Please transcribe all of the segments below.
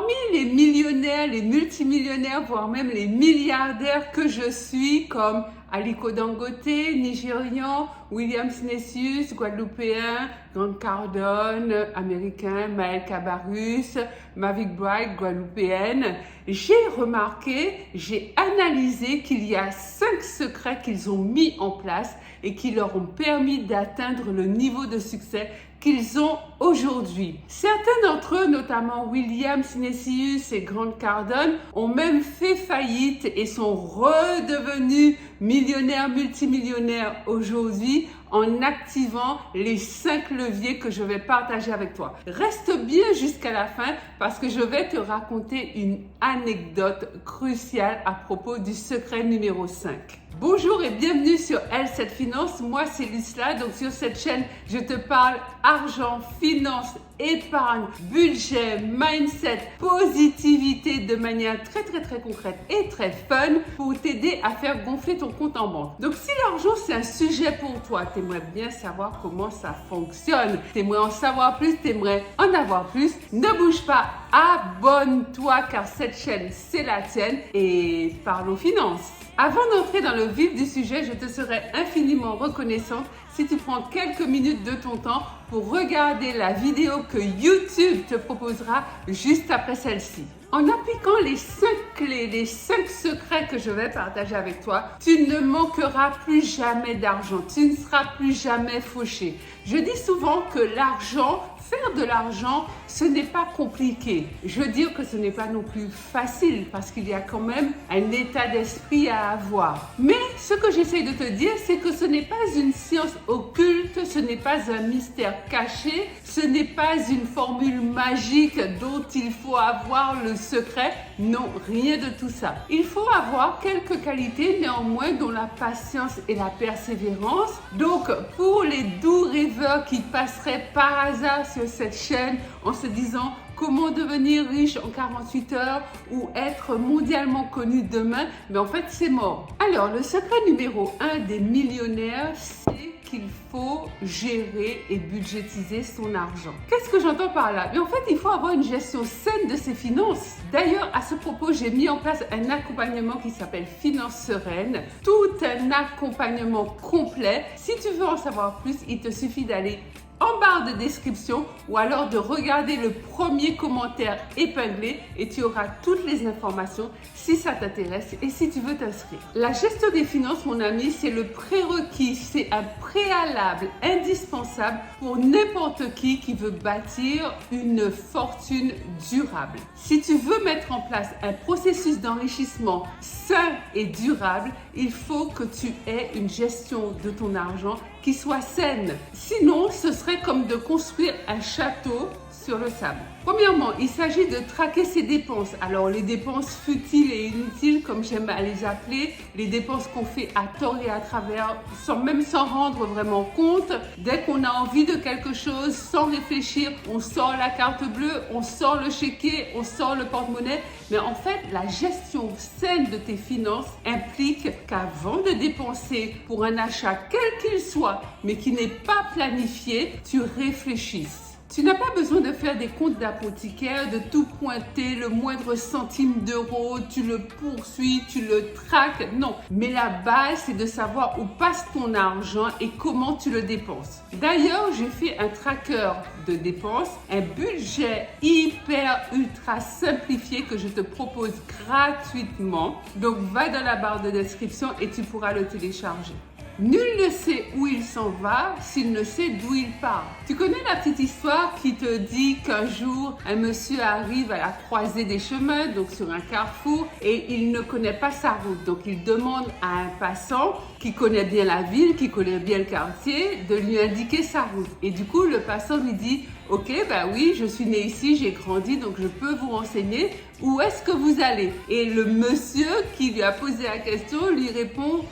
Parmi les millionnaires, les multimillionnaires, voire même les milliardaires que je suis, comme Aliko Dangote, nigérian, William Snessius, guadeloupéen, Grant Cardone, américain, Maël Cabarrus, Mavic Bright, guadeloupéenne, j'ai remarqué, j'ai analysé qu'il y a 5 secrets qu'ils ont mis en place et qui leur ont permis d'atteindre le niveau de succès qu'ils ont aujourd'hui. Certains d'entre eux, notamment William Snessius et Grant Cardone, ont même fait faillite et sont redevenus millionnaires, multimillionnaires aujourd'hui en activant les 5 leviers que je vais partager avec toi. Reste bien jusqu'à la fin parce que je vais te raconter une anecdote cruciale à propos du secret numéro 5. Bonjour et bienvenue sur L7 Finance, moi c'est Lisla, donc sur cette chaîne je te parle argent, finance, épargne, budget, mindset, positivité de manière très concrète et très fun pour t'aider à faire gonfler ton compte en banque. Donc si l'argent c'est un sujet pour toi, t'aimerais bien savoir comment ça fonctionne, t'aimerais en savoir plus, t'aimerais en avoir plus, ne bouge pas, abonne-toi car cette chaîne c'est la tienne et parlons finances. Avant d'entrer dans le vif du sujet, je te serais infiniment reconnaissante si tu prends quelques minutes de ton temps pour regarder la vidéo que YouTube te proposera juste après celle-ci. En appliquant les 5 clés, les 5 secrets que je vais partager avec toi, tu ne manqueras plus jamais d'argent, tu ne seras plus jamais fauché. Je dis souvent que l'argent, faire de l'argent, ce n'est pas compliqué. Je veux dire que ce n'est pas non plus facile parce qu'il y a quand même un état d'esprit à avoir. Mais ce que j'essaie de te dire, c'est que ce n'est pas une science occulte, ce n'est pas un mystère caché, ce n'est pas une formule magique dont il faut avoir le secret. Non, rien de tout ça. Il faut avoir quelques qualités néanmoins dont la patience et la persévérance. Donc pour les doux rêveurs qui passeraient par hasard sur cette chaîne en se disant comment devenir riche en 48 heures ou être mondialement connu demain, mais en fait c'est mort. Alors le secret numéro 1 des millionnaires, c'est qu'il faut gérer et budgétiser son argent. Qu'est-ce que j'entends par là? Mais en fait, il faut avoir une gestion saine de ses finances. D'ailleurs, à ce propos, j'ai mis en place un accompagnement qui s'appelle Finances Sereines. Tout un accompagnement complet. Si tu veux en savoir plus, il te suffit d'aller en barre de description ou alors de regarder le premier commentaire épinglé et tu auras toutes les informations si ça t'intéresse et si tu veux t'inscrire. La gestion des finances, mon ami, c'est le prérequis, c'est un préalable indispensable pour n'importe qui veut bâtir une fortune durable. Si tu veux mettre en place un processus d'enrichissement sain et durable, il faut que tu aies une gestion de ton argent qui soit saine. Sinon, ce serait comme de construire un château sur le sable. Premièrement, il s'agit de traquer ses dépenses. Alors, les dépenses futiles et inutiles, comme j'aime à les appeler, les dépenses qu'on fait à tort et à travers, sans même s'en rendre vraiment compte. Dès qu'on a envie de quelque chose, sans réfléchir, on sort la carte bleue, on sort le chéquier, on sort le porte-monnaie. Mais en fait, la gestion saine de tes finances implique qu'avant de dépenser pour un achat quel qu'il soit, mais qui n'est pas planifié, tu réfléchisses. Tu n'as pas besoin de faire des comptes d'apothicaire, de tout pointer, le moindre centime d'euro, tu le poursuis, tu le traques. Non, mais la base, c'est de savoir où passe ton argent et comment tu le dépenses. D'ailleurs, j'ai fait un tracker de dépenses, un budget hyper ultra simplifié que je te propose gratuitement. Donc, va dans la barre de description et tu pourras le télécharger. Nul ne sait où il s'en va s'il ne sait d'où il part. Tu connais la petite histoire qui te dit qu'un jour, un monsieur arrive à la croisée des chemins, donc sur un carrefour, et il ne connaît pas sa route. Donc, il demande à un passant qui connaît bien la ville, qui connaît bien le quartier, de lui indiquer sa route. Et du coup, le passant lui dit « Ok, bah oui, je suis né ici, j'ai grandi, donc je peux vous renseigner. Où est-ce que vous allez ?» Et le monsieur qui lui a posé la question lui répond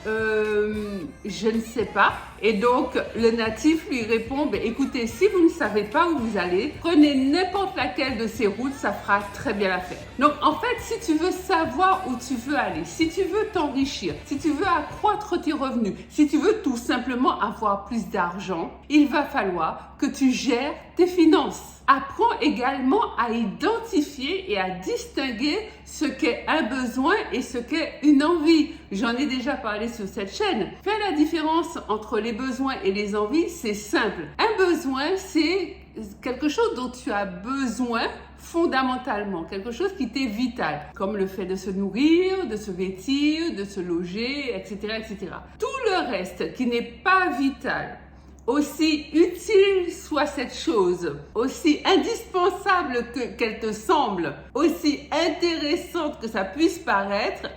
je ne sais pas. Et donc, le natif lui répond écoutez, si vous ne savez pas où vous allez, prenez n'importe laquelle de ces routes, ça fera très bien l'affaire. Donc, en fait, si tu veux savoir où tu veux aller, si tu veux t'enrichir, si tu veux accroître tes revenus, si tu veux tout simplement avoir plus d'argent, il va falloir que tu gères tes finances. Apprends également à identifier et à distinguer ce qu'est un besoin et ce qu'est une envie. J'en ai déjà parlé sur cette chaîne. Faire la différence entre les besoins et les envies, c'est simple. Un besoin, c'est quelque chose dont tu as besoin fondamentalement, quelque chose qui t'est vital, comme le fait de se nourrir, de se vêtir, de se loger, etc., etc. Tout le reste qui n'est pas vital, aussi utile soit cette chose, aussi indispensable qu'elle te semble, aussi intéressante que ça puisse paraître,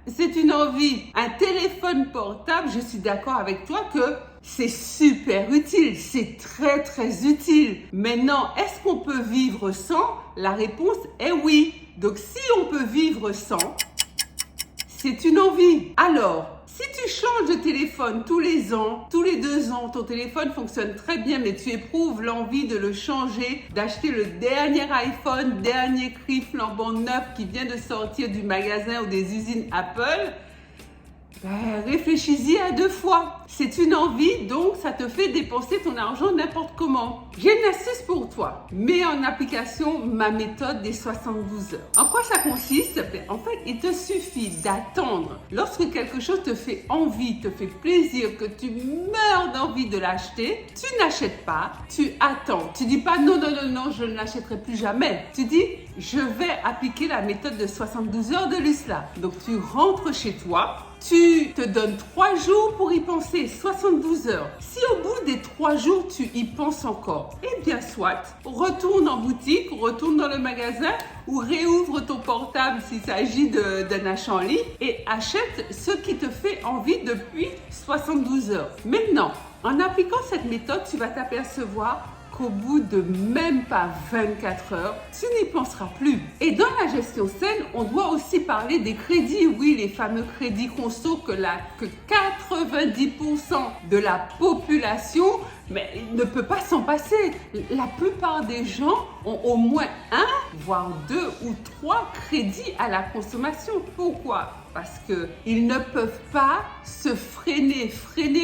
c'est une envie. Un téléphone portable, je suis d'accord avec toi que c'est super utile, c'est très très utile. Maintenant, est-ce qu'on peut vivre sans? La réponse est oui. Donc si on peut vivre sans, c'est une envie. Alors, si tu changes de téléphone tous les ans, tous les 2 ans, ton téléphone fonctionne très bien, mais tu éprouves l'envie de le changer, d'acheter le dernier iPhone, dernier cri flambant neuf qui vient de sortir du magasin ou des usines Apple, réfléchis-y à 2 fois. C'est une envie, donc ça te fait dépenser ton argent n'importe comment. J'ai une astuce pour toi. Mets en application ma méthode des 72 heures. En quoi ça consiste? En fait, il te suffit d'attendre. Lorsque quelque chose te fait envie, te fait plaisir, que tu meurs d'envie de l'acheter, tu n'achètes pas, tu attends. Tu dis pas non, non, non, non, je ne l'achèterai plus jamais. Tu dis, je vais appliquer la méthode de 72 heures de l'ISLA. Donc tu rentres chez toi, tu te donnes 3 jours pour y penser, 72 heures. Si au bout des 3 jours, tu y penses encore, eh bien soit, retourne en boutique, retourne dans le magasin ou réouvre ton portable s'il s'agit d'un achat en ligne et achète ce qui te fait envie depuis 72 heures. Maintenant, en appliquant cette méthode, tu vas t'apercevoir qu'au bout de même pas 24 heures, tu n'y penseras plus. Et dans la gestion saine, on doit aussi parler des crédits. Oui, les fameux crédits conso que 90% de la population ne peut pas s'en passer. La plupart des gens ont au moins 1, voire 2 ou 3 crédits à la consommation. Pourquoi? Parce qu'ils ne peuvent pas se freiner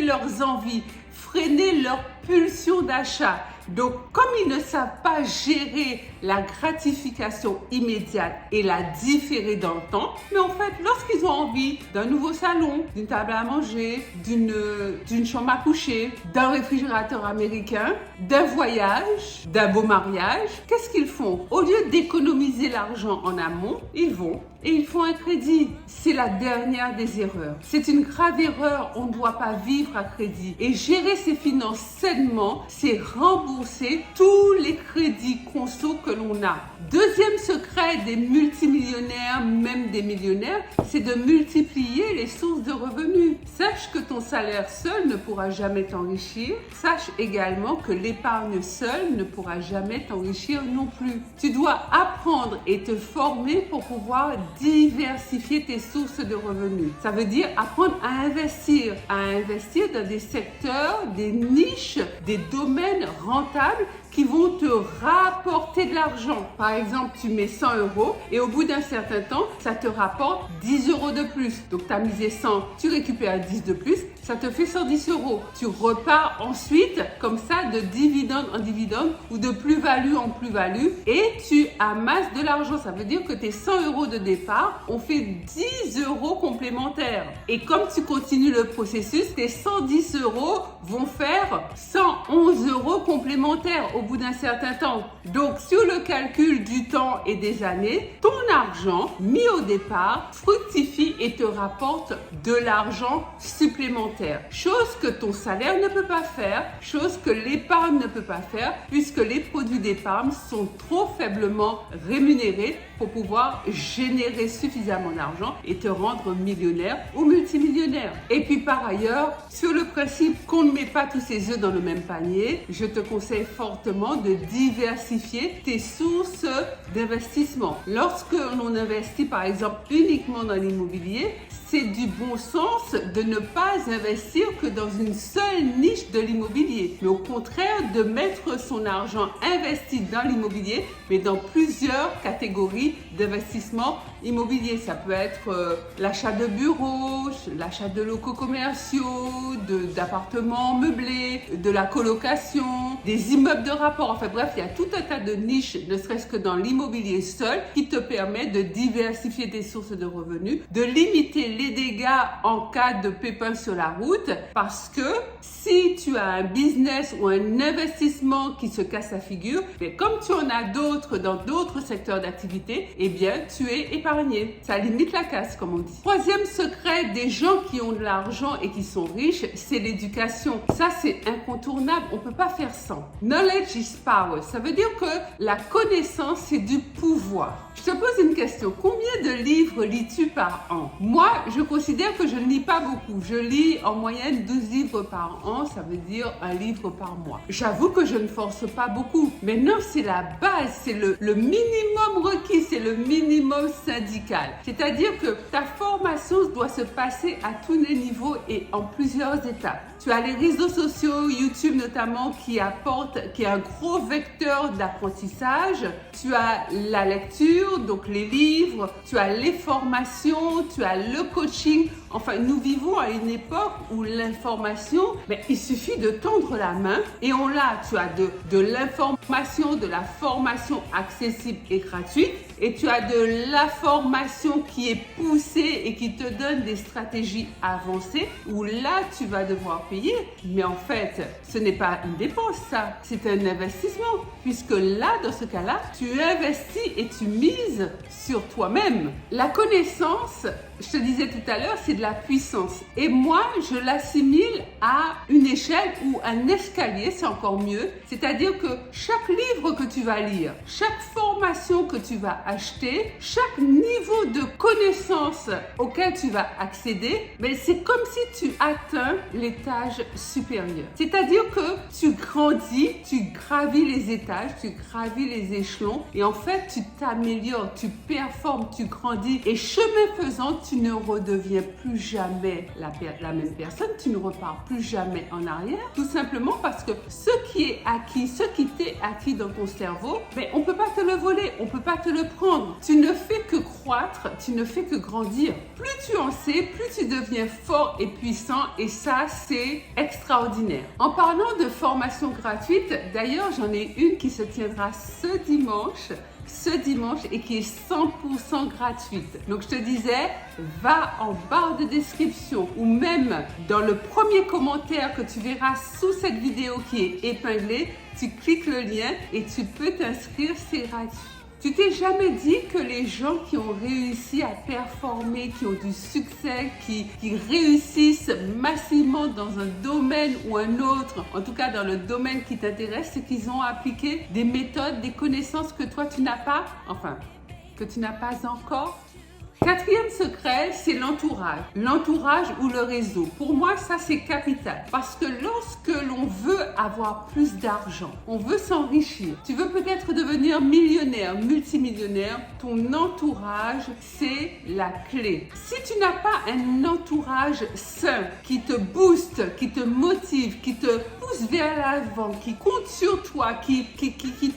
leurs envies, freiner leur pulsion d'achat. Donc, comme ils ne savent pas gérer la gratification immédiate et la différer dans le temps, mais en fait, lorsqu'ils ont envie d'un nouveau salon, d'une table à manger, d'une chambre à coucher, d'un réfrigérateur américain, d'un voyage, d'un beau mariage, qu'est-ce qu'ils font? Au lieu d'économiser l'argent en amont, ils vont et ils font un crédit. C'est la dernière des erreurs. C'est une grave erreur. On ne doit pas vivre à crédit. Et gérer ses finances sainement, c'est rembourser tous les crédits conso que l'on a. Deuxième secret des multimillionnaires, même des millionnaires, c'est de multiplier les sources de revenus. Sache que ton salaire seul ne pourra jamais t'enrichir. Sache également que l'épargne seule ne pourra jamais t'enrichir non plus. Tu dois apprendre et te former pour pouvoir diversifier tes sources de revenus. Ça veut dire apprendre à investir dans des secteurs, des niches, des domaines rentables qui vont te rapporter de l'argent. Par exemple, tu mets 100 € et au bout d'un certain temps, ça te rapporte 10 € de plus. Donc, tu as misé 100, tu récupères 10 de plus, ça te fait 110 €. Tu repars ensuite comme ça de dividende en dividende ou de plus-value en plus-value et tu amasses de l'argent. Ça veut dire que tes 100 € de départ ont fait 10 € complémentaires. Et comme tu continues le processus, tes 110 € vont faire 111 € complémentaires au bout d'un certain temps. Donc, sur le calcul du temps et des années, ton argent mis au départ fructifie et te rapporte de l'argent supplémentaire. Chose que ton salaire ne peut pas faire, chose que l'épargne ne peut pas faire, puisque les produits d'épargne sont trop faiblement rémunérés pour pouvoir générer suffisamment d'argent et te rendre millionnaire ou multimillionnaire. Et puis par ailleurs, sur le principe qu'on ne met pas tous ses œufs dans le même panier, je te conseille fortement de diversifier tes sources d'investissement. Lorsque l'on investit par exemple uniquement dans l'immobilier, c'est du bon sens de ne pas investir que dans une seule niche de l'immobilier, mais au contraire de mettre son argent investi dans l'immobilier, mais dans plusieurs catégories d'investissement immobilier. Ça peut être l'achat de bureaux, l'achat de locaux commerciaux, d'appartements meublés, de la colocation, des immeubles de rapport. Enfin bref, il y a tout un tas de niches, ne serait-ce que dans l'immobilier seul, qui te permet de diversifier tes sources de revenus, de limiter les dégâts en cas de pépin sur la route, parce que si tu as un business ou un investissement qui se casse la figure, mais comme tu en as d'autres dans d'autres secteurs d'activité, eh bien tu es épargné. Ça limite la casse, comme on dit. Troisième secret des gens qui ont de l'argent et qui sont riches, c'est l'éducation. Ça, c'est incontournable. On peut pas faire sans. Knowledge is power. Ça veut dire que la connaissance, c'est du pouvoir. Je te pose une question. Combien de livres lis-tu par an? Moi, je considère que je ne lis pas beaucoup. Je lis en moyenne 12 livres par an. Ça veut dire un livre par mois. J'avoue que je ne force pas beaucoup. Mais non, c'est la base. C'est le minimum requis. C'est le minimum syndical. C'est-à-dire que ta formation doit se passer à tous les niveaux et en plusieurs étapes. Tu as les réseaux sociaux, YouTube notamment, qui est un gros vecteur d'apprentissage. Tu as la lecture, donc les livres, tu as les formations, tu as le coaching. Enfin, nous vivons à une époque où l'information, il suffit de tendre la main et on l'a. Tu as de l'information, de la formation accessible et gratuite. Et tu as de la formation qui est poussée et qui te donne des stratégies avancées où là, tu vas devoir payer. Mais en fait, ce n'est pas une dépense, ça. C'est un investissement. Puisque là, dans ce cas-là, tu investis et tu mises sur toi-même. La connaissance, je te disais tout à l'heure, c'est de la puissance. Et moi, je l'assimile à une échelle ou un escalier, c'est encore mieux. C'est-à-dire que chaque livre que tu vas lire, chaque formation que tu vas acheter, chaque niveau de connaissance auquel tu vas accéder, c'est comme si tu atteins l'étage supérieur. C'est-à-dire que tu grandis, tu gravis les étages, tu gravis les échelons et en fait, tu t'améliores, tu performes, tu grandis et chemin faisant, tu ne redeviens plus jamais la même personne, tu ne repars plus jamais en arrière, tout simplement parce que ce qui est acquis, ce qui t'est acquis dans ton cerveau, on ne peut pas te le voler, on ne peut pas te le prendre. Tu ne fais que croître, tu ne fais que grandir. Plus tu en sais, plus tu deviens fort et puissant et ça, c'est extraordinaire. En parlant de formation gratuite, d'ailleurs, j'en ai une qui se tiendra ce dimanche et qui est 100% gratuite. Donc je te disais, va en barre de description ou même dans le premier commentaire que tu verras sous cette vidéo qui est épinglée, tu cliques le lien et tu peux t'inscrire, c'est gratuit. Tu t'es jamais dit que les gens qui ont réussi à performer, qui ont du succès, qui réussissent massivement dans un domaine ou un autre, en tout cas dans le domaine qui t'intéresse, c'est qu'ils ont appliqué des méthodes, des connaissances que toi tu n'as pas, que tu n'as pas encore? Quatrième secret, c'est l'entourage. L'entourage ou le réseau. Pour moi, ça, c'est capital. Parce que lorsque l'on veut avoir plus d'argent, on veut s'enrichir, tu veux peut-être devenir millionnaire, multimillionnaire, ton entourage, c'est la clé. Si tu n'as pas un entourage sain qui te booste, qui te motive, qui te pousse vers l'avant, qui compte sur toi, qui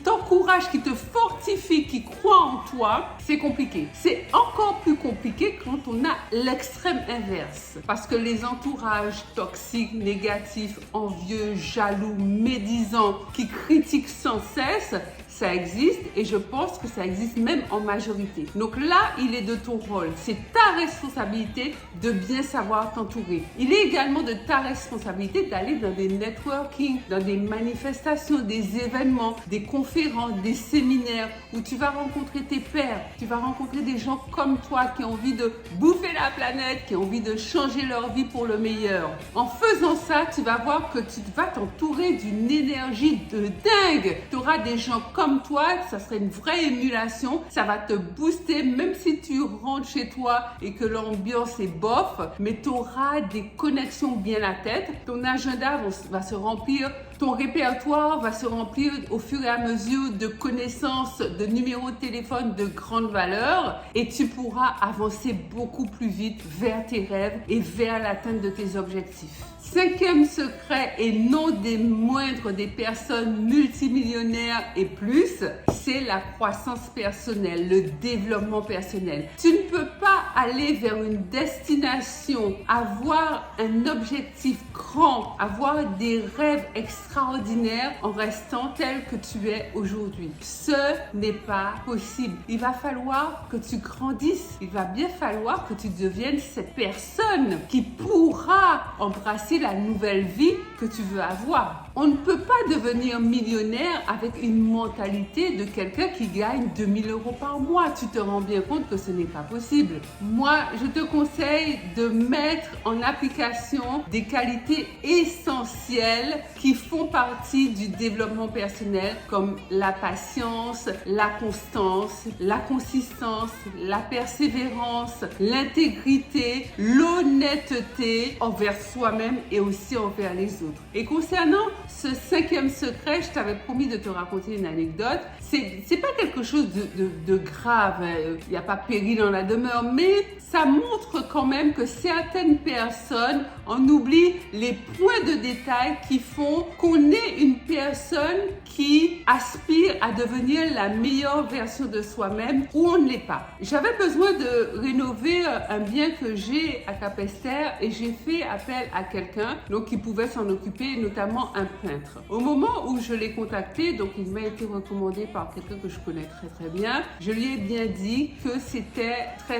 t'encourage, qui te fortifie, qui croit en toi, c'est compliqué. C'est encore plus compliqué quand on a l'extrême inverse. Parce que les entourages toxiques, négatifs, envieux, jaloux, médisants, qui critiquent sans cesse, ça existe et je pense que ça existe même en majorité. Donc là, il est de ton rôle, c'est ta responsabilité de bien savoir t'entourer. Il est également de ta responsabilité d'aller dans des networking, dans des manifestations, des événements, des conférences, des séminaires où tu vas rencontrer tes pairs, tu vas rencontrer des gens comme toi qui ont envie de bouffer la planète, qui ont envie de changer leur vie pour le meilleur. En faisant ça, tu vas voir que tu vas t'entourer d'une énergie de dingue. Tu auras des gens comme toi, ça serait une vraie émulation, ça va te booster même si tu rentres chez toi et que l'ambiance est bof, mais tu auras des connexions bien la tête, ton agenda va se remplir Ton répertoire va se remplir au fur et à mesure de connaissances, de numéros de téléphone de grande valeur et tu pourras avancer beaucoup plus vite vers tes rêves et vers l'atteinte de tes objectifs. Cinquième secret et non des moindres des personnes multimillionnaires et plus, c'est la croissance personnelle, le développement personnel. Tu ne peux pas aller vers une destination, avoir un objectif grand, avoir des rêves extraordinaires en restant tel que tu es aujourd'hui. Ce n'est pas possible. Il va falloir que tu grandisses. Il va bien falloir que tu deviennes cette personne qui pourra embrasser la nouvelle vie que tu veux avoir. On ne peut pas devenir millionnaire avec une mentalité de quelqu'un qui gagne 2000 € par mois. Tu te rends bien compte que ce n'est pas possible. Moi, je te conseille de mettre en application des qualités essentielles qui font partie du développement personnel comme la patience, la constance, la consistance, la persévérance, l'intégrité, l'honnêteté envers soi-même et aussi envers les autres. Et concernant ce cinquième secret, je t'avais promis de te raconter une anecdote. C'est pas quelque chose de grave, il n'y a pas péril dans la demeure, mais ça montre quand même que certaines personnes en oublient les points de détail qui font qu'on est une personne qui aspire à devenir la meilleure version de soi-même ou on ne l'est pas. J'avais besoin de rénover un bien que j'ai à Capesterre et j'ai fait appel à quelqu'un donc qui pouvait s'en occuper, notamment un peintre. Au moment où je l'ai contacté, donc il m'a été recommandé par quelqu'un que je connais très bien, je lui ai bien dit que c'était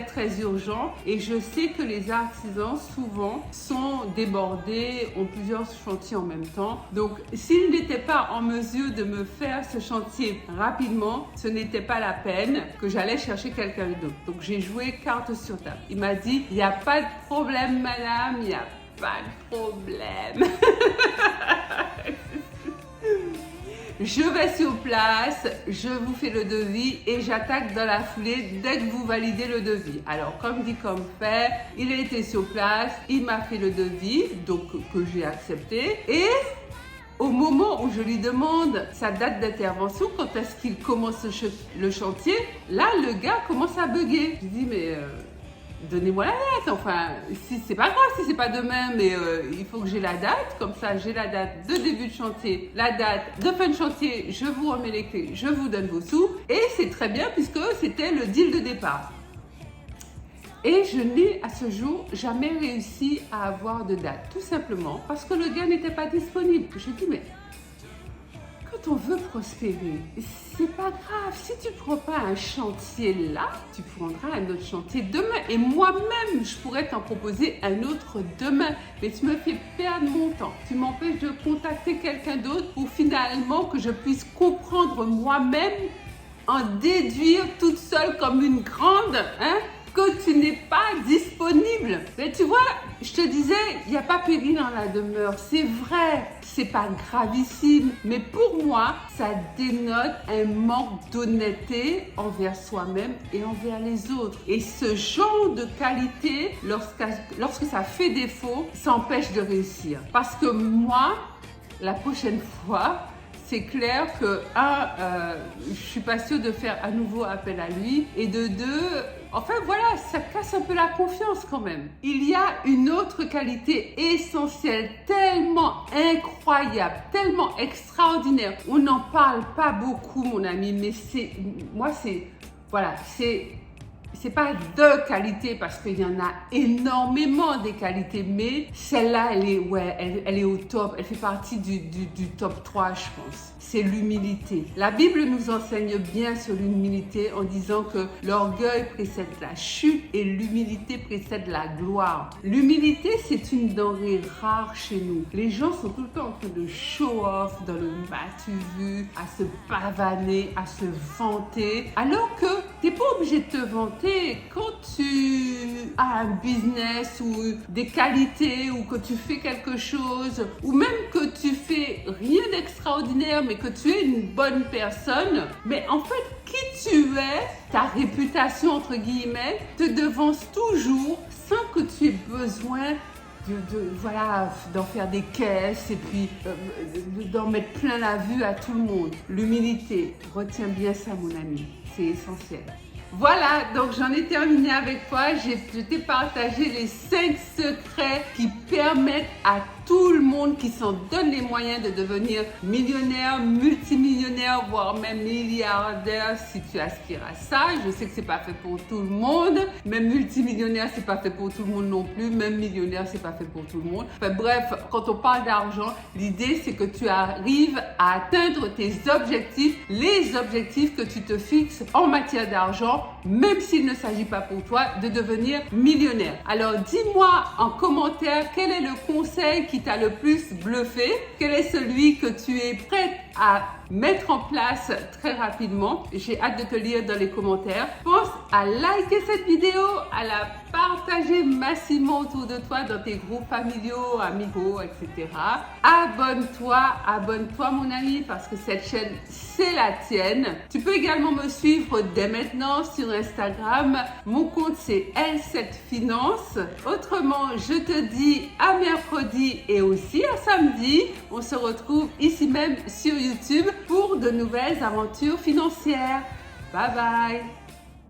très urgent et je sais que les artisans souvent sont débordés, ont plusieurs chantiers en même temps. Donc s'il n'était pas en mesure de me faire ce chantier rapidement, ce n'était pas la peine que j'allais chercher quelqu'un d'autre. Donc j'ai joué carte sur table. Il m'a dit, il n'y a pas de problème madame, il n'y a pas de problème. Je vais sur place, je vous fais le devis et j'attaque dans la foulée dès que vous validez le devis. Alors, comme dit, comme fait, il a été sur place, il m'a fait le devis, donc que j'ai accepté. Et au moment où je lui demande sa date d'intervention, quand est-ce qu'il commence le chantier, là, le gars commence à bugger. Je dis, mais donnez-moi la date, enfin, si c'est pas grave si c'est pas demain, mais il faut que j'ai la date, comme ça j'ai la date de début de chantier, la date de fin de chantier, je vous remets les clés, je vous donne vos sous, et c'est très bien puisque c'était le deal de départ. Et je n'ai à ce jour jamais réussi à avoir de date, tout simplement parce que le gars n'était pas disponible. Je dis, mais quand on veut prospérer, c'est pas grave. Si tu ne prends pas un chantier là, tu prendras un autre chantier demain. Et moi-même, je pourrais t'en proposer un autre demain. Mais tu me fais perdre mon temps. Tu m'empêches de contacter quelqu'un d'autre pour finalement que je puisse comprendre moi-même, en déduire toute seule comme une grande, que tu n'es pas disponible. Mais tu vois, je te disais, il n'y a pas péril dans la demeure. C'est vrai, c'est pas gravissime. Mais pour moi, ça dénote un manque d'honnêteté envers soi-même et envers les autres. Et ce genre de qualité, lorsque ça fait défaut, ça empêche de réussir. Parce que moi, la prochaine fois, c'est clair que, je suis pas sûre de faire à nouveau appel à lui. Et de deux, enfin voilà, ça casse un peu la confiance quand même. Il y a une autre qualité essentielle, tellement incroyable, tellement extraordinaire. On n'en parle pas beaucoup, mon ami, mais c'est pas de qualité parce qu'il y en a énormément des qualités, mais celle-là, elle est au top. Elle fait partie du top 3, je pense. C'est l'humilité. La Bible nous enseigne bien sur l'humilité en disant que l'orgueil précède la chute et l'humilité précède la gloire. L'humilité, c'est une denrée rare chez nous. Les gens sont tout le temps en train de show off, dans le m'as-tu vu, à se pavaner, à se vanter, alors que t'es pas obligé de te vanter quand tu as un business ou des qualités ou que tu fais quelque chose ou même que tu fais rien d'extraordinaire mais que tu es une bonne personne. Mais en fait, qui tu es, ta réputation entre guillemets, te devance toujours sans que tu aies besoin voilà, d'en faire des caisses et puis d'en mettre plein la vue à tout le monde. L'humilité, retiens bien ça mon ami, c'est essentiel. Voilà, donc j'en ai terminé avec toi. Je t'ai partagé les 5 secrets qui permettent à tout le monde qui s'en donne les moyens de devenir millionnaire, multimillionnaire, voire même milliardaire si tu aspires à ça. Je sais que c'est pas fait pour tout le monde. Même multimillionnaire, c'est pas fait pour tout le monde non plus. Même millionnaire, c'est pas fait pour tout le monde. Enfin bref, quand on parle d'argent, l'idée c'est que tu arrives à atteindre tes objectifs, les objectifs que tu te fixes en matière d'argent, même s'il ne s'agit pas pour toi de devenir millionnaire. Alors dis-moi en commentaire quel est le conseil qui t'a le plus bluffé, quel est celui que tu es prête à mettre en place très rapidement. J'ai hâte de te lire dans les commentaires. Pense à liker cette vidéo, à la partager massivement autour de toi dans tes groupes familiaux, amigos, etc. Abonne-toi mon ami parce que cette chaîne c'est la tienne. Tu peux également me suivre dès maintenant sur Instagram. Mon compte c'est L7Finance. Autrement, je te dis à mercredi et aussi à samedi. On se retrouve ici même sur YouTube pour de nouvelles aventures financières. Bye bye!